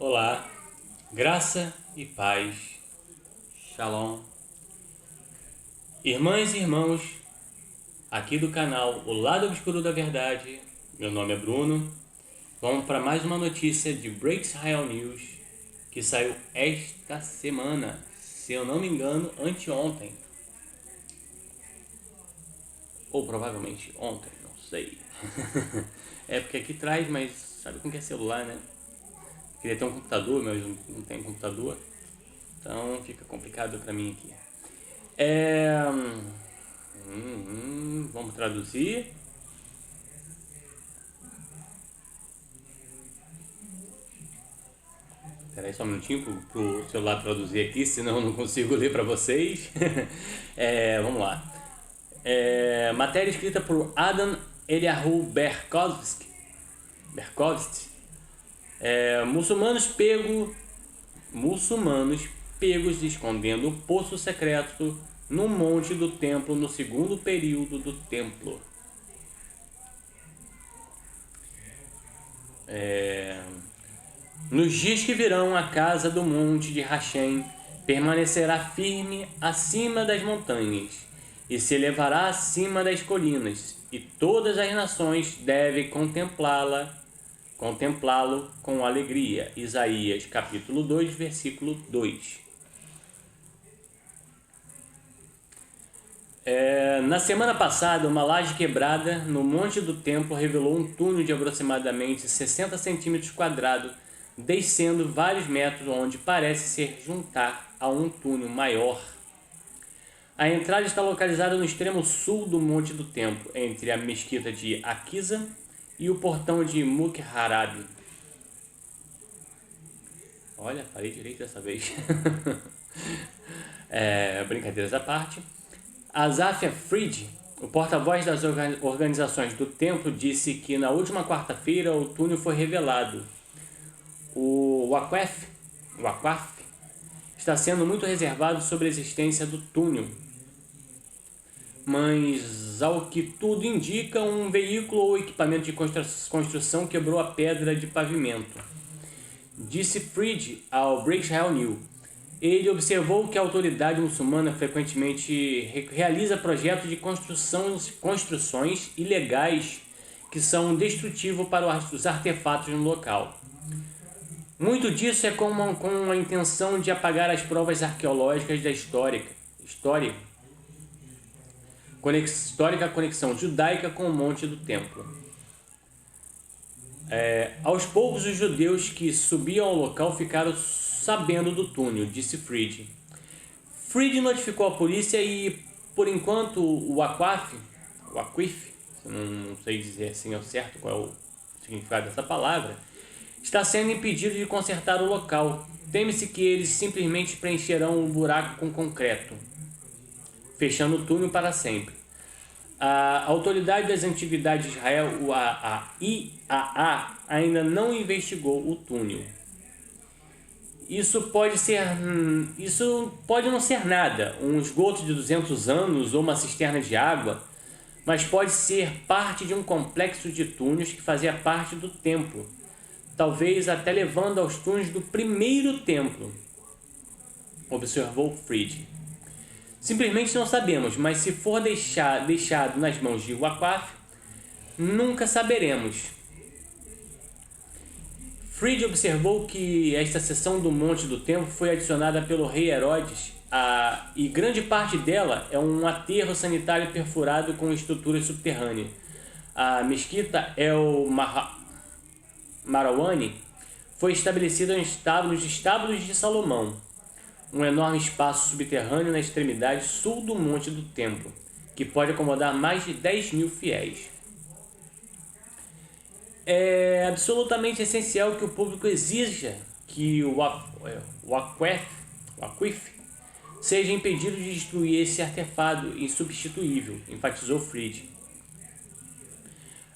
Olá, graça e paz, Shalom. Irmãs e irmãos, aqui do canal O Lado Obscuro da Verdade, meu nome é Bruno. Vamos para mais uma notícia de Break Israel News que saiu esta semana, se eu não me engano, anteontem. Ou provavelmente ontem, não sei. É porque aqui traz, mas sabe como que é celular, né? Queria ter um computador, mas não tenho computador. Então fica complicado para mim aqui. Vamos traduzir. Espera aí só um minutinho pro celular traduzir aqui, senão eu não consigo ler para vocês. Vamos lá. Matéria escrita por Adam Eliyahu Berkovsky. Muçulmanos pegos escondendo o poço secreto no monte do templo no segundo período do templo. Nos dias que virão, a casa do monte de Hashem permanecerá firme acima das montanhas e se elevará acima das colinas, e todas as nações devem contemplá-lo com alegria. Isaías capítulo 2, versículo 2. Na semana passada, uma laje quebrada no monte do templo revelou um túnel de aproximadamente 60 centímetros quadrados, descendo vários metros, onde parece ser juntar a um túnel maior. A entrada está localizada no extremo sul do monte do templo, entre a mesquita de Akiza e o portão de Mukharab. Olha, falei direito dessa vez. Brincadeiras à parte. Asaf Fried, o porta-voz das organizações do templo, disse que na última quarta-feira o túnel foi revelado. O Waqf está sendo muito reservado sobre a existência do túnel, mas ao que tudo indica, um veículo ou equipamento de construção quebrou a pedra de pavimento, disse Fried ao Break Israel News. Ele observou que a autoridade muçulmana frequentemente realiza projetos de construções ilegais que são destrutivos para os artefatos no local. Muito disso é com a intenção de apagar as provas arqueológicas da histórica conexão judaica com o monte do templo. Aos poucos, os judeus que subiam ao local ficaram sabendo do túnel, disse Fried. Fried notificou a polícia e, por enquanto, o Waqf, não sei dizer assim ao certo qual é o significado dessa palavra, está sendo impedido de consertar o local. Teme-se que eles simplesmente preencherão o buraco com concreto, fechando o túnel para sempre. A Autoridade das Antiguidades de Israel, a IAA, ainda não investigou o túnel. Isso pode não ser nada, um esgoto de 200 anos ou uma cisterna de água, mas pode ser parte de um complexo de túneis que fazia parte do templo, talvez até levando aos túneis do primeiro templo, observou Fried. Simplesmente não sabemos, mas se for deixado nas mãos de Waqf, nunca saberemos. Fried observou que esta seção do Monte do Templo foi adicionada pelo rei Herodes e grande parte dela é um aterro sanitário perfurado com estruturas subterrâneas. A mesquita El Marawani foi estabelecida nos estábulos de Salomão, um enorme espaço subterrâneo na extremidade sul do Monte do Templo, que pode acomodar mais de 10.000 fiéis. É absolutamente essencial que o público exija que o Waqf seja impedido de destruir esse artefato insubstituível, enfatizou Fried.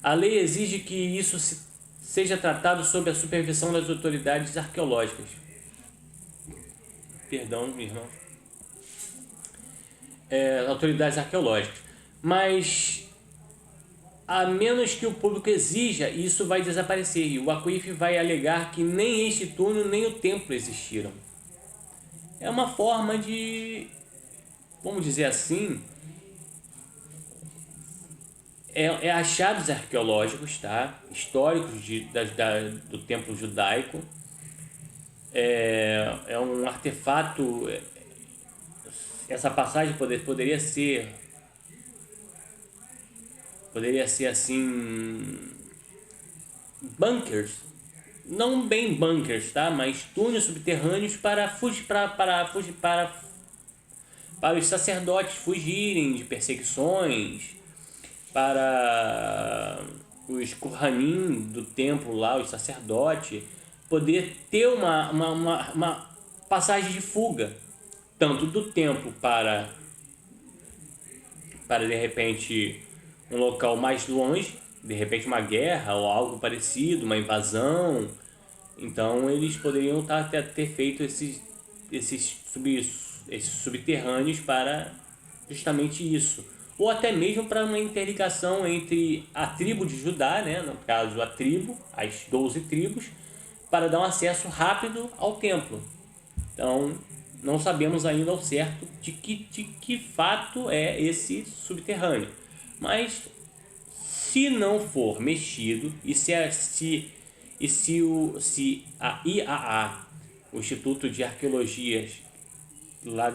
A lei exige que isso seja tratado sob a supervisão das autoridades arqueológicas. Perdão, irmão. Autoridades arqueológicas. Mas a menos que o público exija, isso vai desaparecer. E o Aquif vai alegar que nem este túnel nem o templo existiram. É uma forma de, vamos dizer assim, achados arqueológicos, tá? Históricos do templo judaico. É um artefato. Essa passagem poderia ser assim, bunkers, não bem bunkers, tá? Mas túneis subterrâneos para os sacerdotes fugirem de perseguições, para os Kohanim do templo lá, os sacerdotes, poder ter uma passagem de fuga, tanto do templo para de repente um local mais longe, de repente uma guerra ou algo parecido, uma invasão. Então eles poderiam ter feito esses subterrâneos para justamente isso. Ou até mesmo para uma interligação entre a tribo de Judá, né, no caso as 12 tribos, para dar um acesso rápido ao templo. Então, não sabemos ainda ao certo de que fato é esse subterrâneo. Mas, se não for mexido, e se a IAA, o Instituto de Arqueologias lá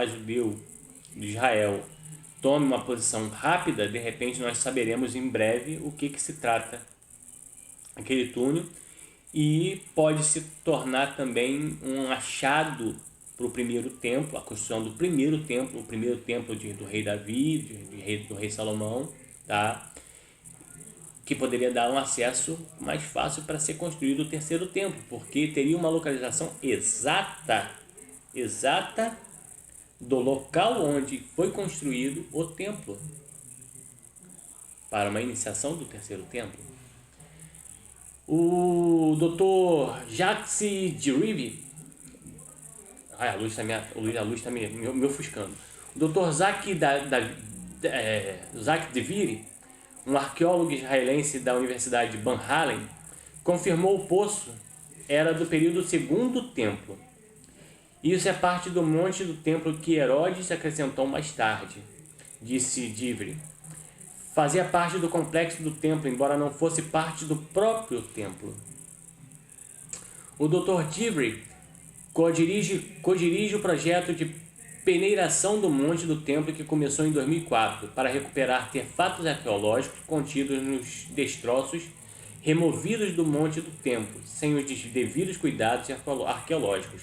judeu de Israel, tome uma posição rápida, de repente nós saberemos em breve o que se trata aquele túnel, e pode se tornar também um achado para o primeiro templo, a construção do primeiro templo, o primeiro templo do rei Davi, do rei Salomão, tá? Que poderia dar um acesso mais fácil para ser construído o terceiro templo, porque teria uma localização exata do local onde foi construído o templo para uma iniciação do terceiro templo. O Dr. Jacques Derive, a luz está me ofuscando. O Dr. Jacques Devire, um arqueólogo israelense da Universidade de Van Halen, confirmou o poço era do período Segundo Templo. Isso é parte do monte do templo que Herodes acrescentou mais tarde, disse Divry. Fazia parte do complexo do templo, embora não fosse parte do próprio templo. O Dr. Divry co-dirige o projeto de peneiração do monte do templo que começou em 2004 para recuperar artefatos arqueológicos contidos nos destroços removidos do monte do templo, sem os devidos cuidados arqueológicos,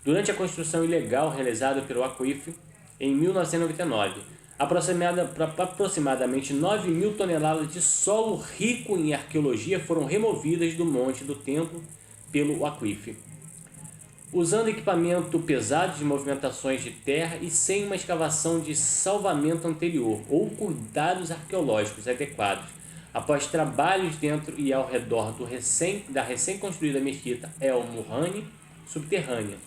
durante a construção ilegal realizada pelo Aquif em 1999. Aproximadamente 9 mil toneladas de solo rico em arqueologia foram removidas do monte do templo pelo Aquif, usando equipamento pesado de movimentações de terra e sem uma escavação de salvamento anterior ou cuidados arqueológicos adequados, após trabalhos dentro e ao redor da recém-construída mesquita El Murrani subterrânea.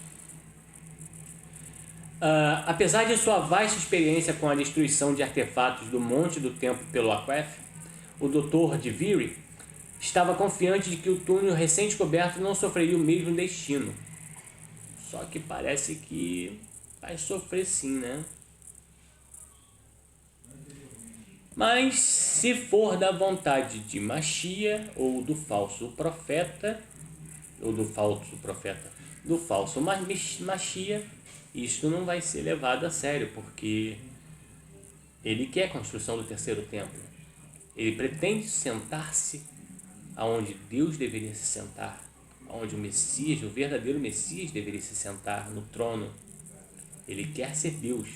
Apesar de sua vasta experiência com a destruição de artefatos do monte do templo pelo Aquif, o Dr. Devire estava confiante de que o túnel recém-descoberto não sofreria o mesmo destino. Só que parece que vai sofrer sim, né? Mas se for da vontade de Machia ou do falso profeta, do falso Machia, isto não vai ser levado a sério, porque ele quer a construção do terceiro templo. Ele pretende sentar-se aonde Deus deveria se sentar, onde o Messias, o verdadeiro Messias, deveria se sentar no trono. Ele quer ser Deus.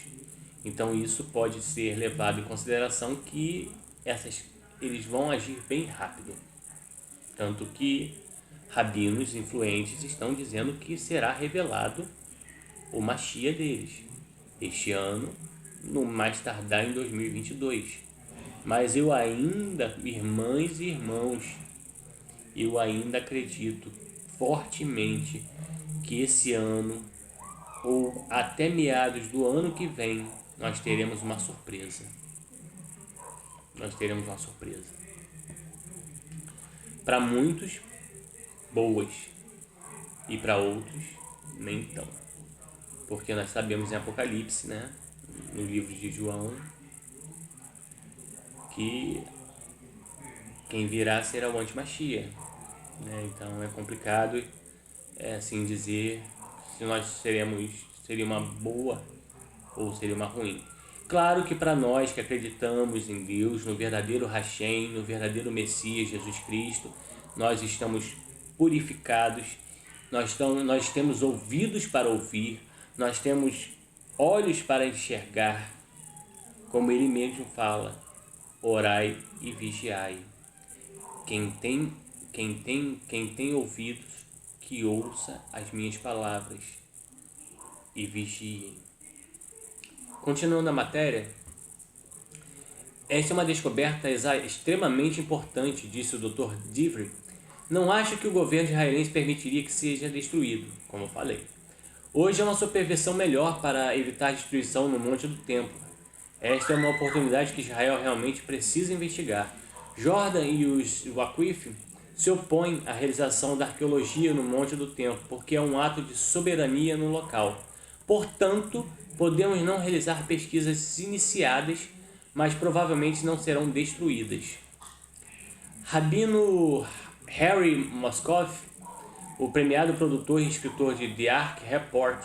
Então isso pode ser levado em consideração que eles vão agir bem rápido. Tanto que rabinos influentes estão dizendo que será revelado o Machia deles este ano, no mais tardar em 2022. Mas eu ainda, irmãs e irmãos, eu ainda acredito fortemente que esse ano ou até meados do ano que vem nós teremos uma surpresa. nós teremos uma surpresa. Para muitos, boas, e para outros, nem tão. Porque nós sabemos em Apocalipse, né, no livro de João, que quem virá será o anti-Machia, né? Então é complicado assim dizer se nós seria uma boa ou seria uma ruim. Claro que para nós que acreditamos em Deus, no verdadeiro Hashem, no verdadeiro Messias, Jesus Cristo, nós estamos purificados, nós temos ouvidos para ouvir, nós temos olhos para enxergar, como ele mesmo fala, orai e vigiai. Quem tem ouvidos, que ouça as minhas palavras e vigiem. Continuando a matéria, esta é uma descoberta extremamente importante, disse o Dr. Divry. Não acho que o governo israelense permitiria que seja destruído, como eu falei. Hoje é uma supervisão melhor para evitar destruição no Monte do Templo. Esta é uma oportunidade que Israel realmente precisa investigar. Jordan e o Aquif se opõem à realização da arqueologia no Monte do Templo, porque é um ato de soberania no local. Portanto, podemos não realizar pesquisas iniciadas, mas provavelmente não serão destruídas. Rabino Harry Moscoff, o premiado produtor e escritor de The Ark Report,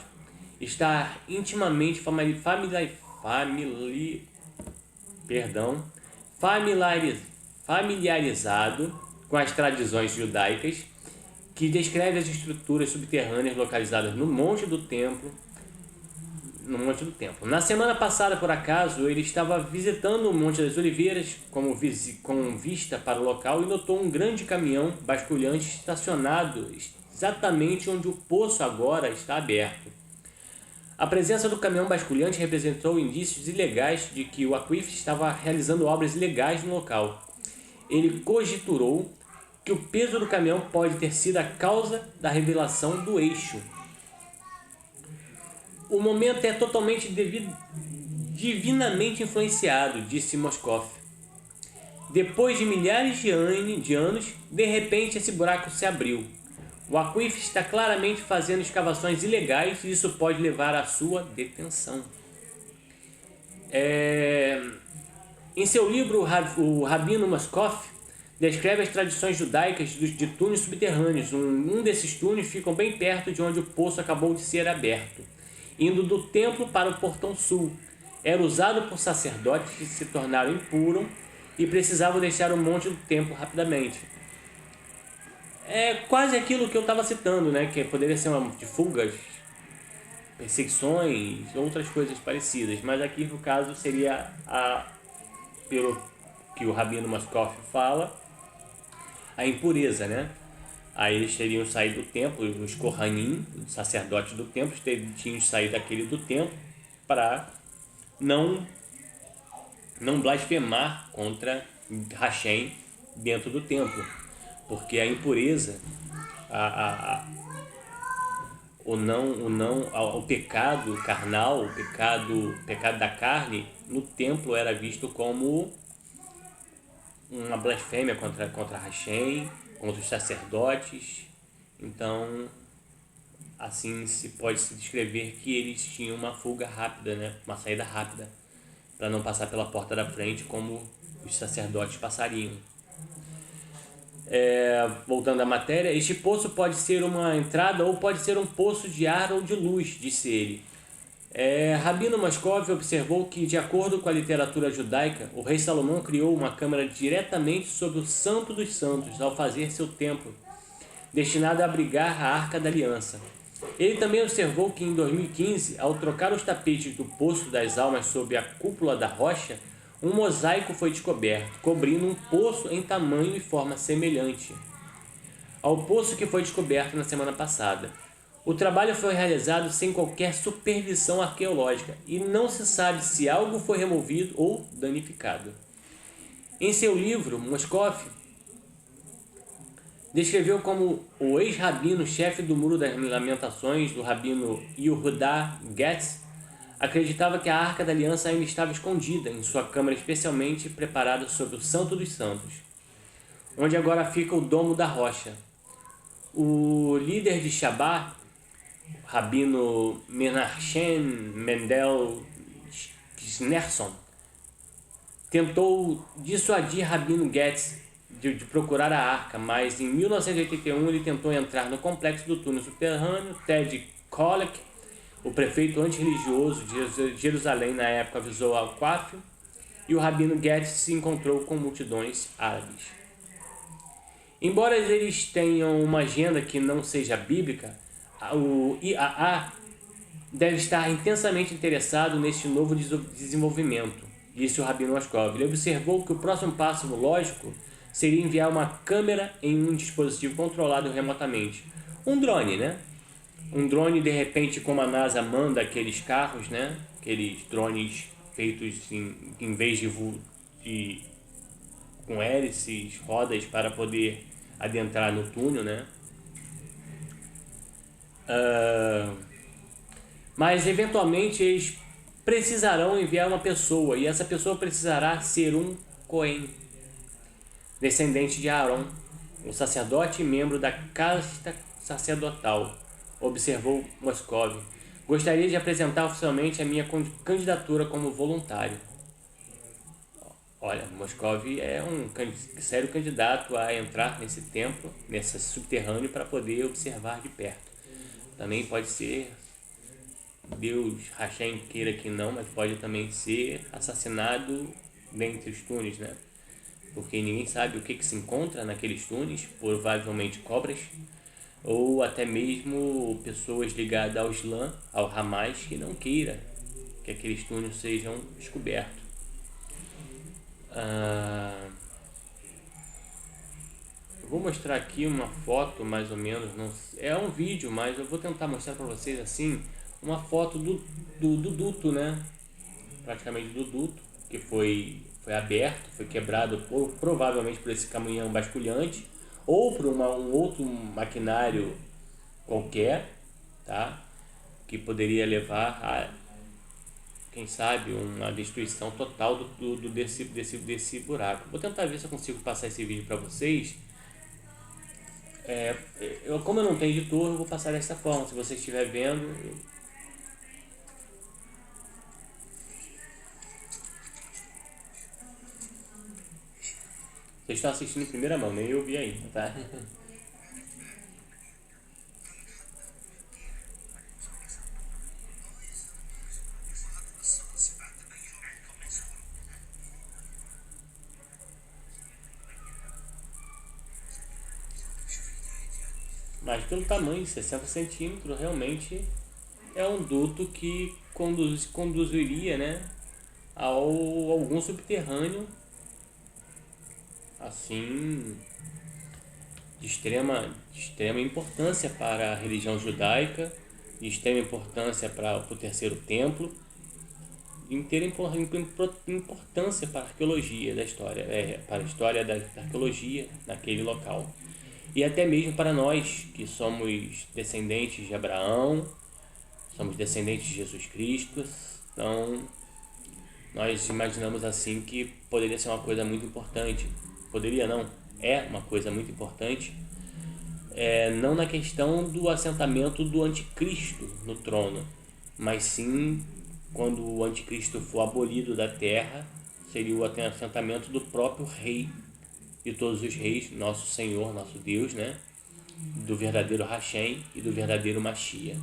está intimamente familiarizado com as tradições judaicas que descreve as estruturas subterrâneas localizadas no Monte do Templo. Na semana passada, por acaso, ele estava visitando o Monte das Oliveiras com vista para o local e notou um grande caminhão basculhante estacionado exatamente onde o poço agora está aberto. A presença do caminhão basculhante representou indícios ilegais de que o Aquif estava realizando obras ilegais no local. Ele cogiturou que o peso do caminhão pode ter sido a causa da revelação do eixo. O momento é totalmente divinamente influenciado, disse Moscoff. Depois de milhares de anos, de repente esse buraco se abriu. O Aquif está claramente fazendo escavações ilegais e isso pode levar à sua detenção. Em seu livro, o Rabino Moscoff descreve as tradições judaicas de túneis subterrâneos. Um desses túneis fica bem perto de onde o poço acabou de ser aberto, indo do templo para o portão sul. Era usado por sacerdotes que se tornaram impuros e precisavam deixar o monte do templo rapidamente. É quase aquilo que eu estava citando, né? Que poderia ser de fugas, perseguições, outras coisas parecidas. Mas aqui, no caso, seria pelo que o Rabino Moscoff fala, a impureza, né? Aí eles teriam saído do templo, os Kohanim, os sacerdotes do templo, tinham saído daquele do templo para não blasfemar contra Hashem dentro do templo, porque a impureza, o pecado carnal, o pecado da carne no templo era visto como uma blasfêmia contra Hashem, contra os sacerdotes. Então, assim pode se descrever que eles tinham uma fuga rápida, né? Uma saída rápida, para não passar pela porta da frente como os sacerdotes passariam. Voltando à matéria, este poço pode ser uma entrada ou pode ser um poço de ar ou de luz, disse ele. Rabino Moscoff observou que, de acordo com a literatura judaica, o rei Salomão criou uma câmara diretamente sobre o Santo dos Santos ao fazer seu templo, destinado a abrigar a Arca da Aliança. Ele também observou que, em 2015, ao trocar os tapetes do Poço das Almas sob a cúpula da rocha, um mosaico foi descoberto, cobrindo um poço em tamanho e forma semelhante ao poço que foi descoberto na semana passada. O trabalho foi realizado sem qualquer supervisão arqueológica e não se sabe se algo foi removido ou danificado. Em seu livro, Moscoff descreveu como o ex-rabino chefe do Muro das Lamentações, do rabino Yehuda Getz, acreditava que a Arca da Aliança ainda estava escondida em sua câmara especialmente preparada sobre o Santo dos Santos, onde agora fica o Domo da Rocha. O líder de Shabbat, Rabino Menachem Mendel Schneerson, tentou dissuadir Rabino Getz de procurar a arca, mas em 1981 ele tentou entrar no complexo do túnel subterrâneo. Ted Kollek, o prefeito antirreligioso de Jerusalém na época, avisou ao Waqf, e o Rabino Getz se encontrou com multidões árabes. Embora eles tenham uma agenda que não seja bíblica, o IAA deve estar intensamente interessado neste novo desenvolvimento, disse o Rabino Moskov. Ele observou que o próximo passo lógico seria enviar uma câmera em um dispositivo controlado remotamente. Um drone, né? Um drone, de repente, como a NASA manda aqueles carros, né? Aqueles drones feitos em vez de com hélices, rodas para poder adentrar no túnel, né? Mas eventualmente eles precisarão enviar uma pessoa, e essa pessoa precisará ser um Cohen, descendente de Aaron, um sacerdote e membro da casta sacerdotal, observou Moskov. Gostaria de apresentar oficialmente a minha candidatura como voluntário. Olha, Moskov é um sério candidato a entrar nesse templo, nesse subterrâneo, para poder observar de perto. Também pode ser, Deus, Hashem queira que não, mas pode também ser assassinado dentre os túneis, né? Porque ninguém sabe o que se encontra naqueles túneis, provavelmente cobras, ou até mesmo pessoas ligadas ao Islã, ao Hamas, que não queira que aqueles túneis sejam descobertos. Eu vou mostrar aqui uma foto, mais ou menos, não, é um vídeo, mas eu vou tentar mostrar para vocês assim, uma foto do duto, né? Praticamente do duto, que foi aberto, foi quebrado provavelmente por esse caminhão basculhante ou por um outro maquinário qualquer, tá? Que poderia levar a, quem sabe, uma destruição total desse buraco. Vou tentar ver se eu consigo passar esse vídeo para vocês. Como eu não tenho editor, eu vou passar dessa forma. Se você estiver vendo, vocês estão assistindo em primeira mão, nem eu vi ainda, tá? Mas pelo tamanho, 60 centímetros, realmente é um duto que conduziria, né, a algum subterrâneo assim de extrema importância para a religião judaica, de extrema importância para o terceiro templo, de inteira importância para a arqueologia da história, para a história da arqueologia naquele local. E até mesmo para nós, que somos descendentes de Abraão, somos descendentes de Jesus Cristo, então nós imaginamos assim que poderia ser uma coisa muito importante. Poderia não, é uma coisa muito importante, não na questão do assentamento do anticristo no trono, mas sim quando o anticristo for abolido da terra, seria o assentamento do próprio rei de todos os reis, nosso Senhor, nosso Deus, né? Do verdadeiro Hashem e do verdadeiro Mashiach.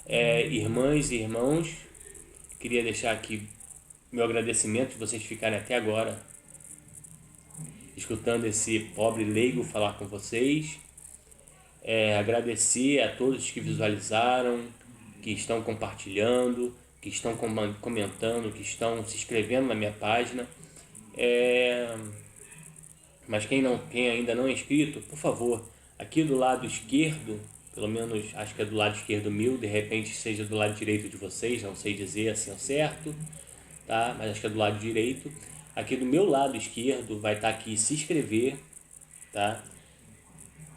Irmãs e irmãos, queria deixar aqui meu agradecimento de vocês ficarem até agora escutando esse pobre leigo falar com vocês. Agradecer a todos que visualizaram, que estão compartilhando, que estão comentando, que estão se inscrevendo na minha página. Mas quem ainda não é inscrito, por favor, aqui do lado esquerdo, pelo menos acho que é do lado esquerdo meu, de repente seja do lado direito de vocês, não sei dizer assim ao certo, tá? Mas acho que é do lado direito. Aqui do meu lado esquerdo vai estar aqui se inscrever, tá?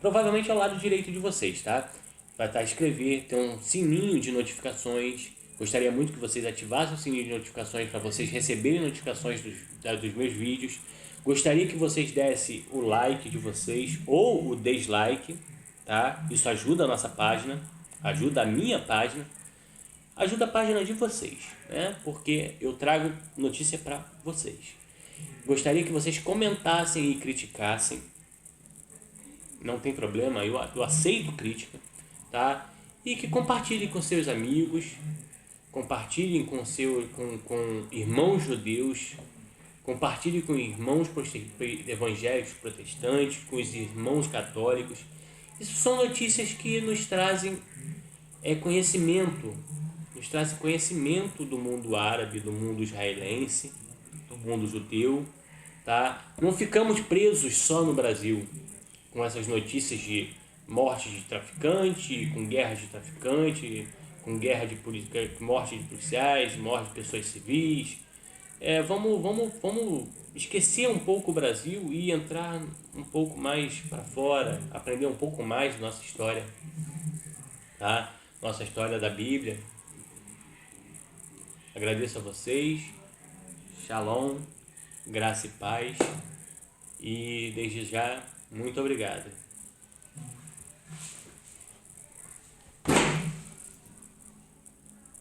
Provavelmente é ao lado direito de vocês, tá? Vai estar inscrever, tem um sininho de notificações, Gostaria muito que vocês ativassem o sininho de notificações para vocês receberem notificações dos meus vídeos. Gostaria que vocês dessem o like de vocês ou o dislike, tá? Isso ajuda a nossa página, ajuda a minha página, ajuda a página de vocês, né? Porque eu trago notícia para vocês. Gostaria que vocês comentassem e criticassem. Não tem problema, eu aceito crítica, tá? E que compartilhem com seus amigos, compartilhem com irmãos judeus, compartilhem com irmãos evangélicos protestantes, com os irmãos católicos. Isso são notícias que nos trazem conhecimento do mundo árabe, do mundo israelense, do mundo judeu, tá? Não ficamos presos só no Brasil com essas notícias de morte de traficante, com guerras de traficante, com morte de policiais, morte de pessoas civis. Vamos esquecer um pouco o Brasil e entrar um pouco mais para fora, aprender um pouco mais da nossa história, tá? Nossa história da Bíblia. Agradeço a vocês. Shalom, graça e paz. E desde já, muito obrigado.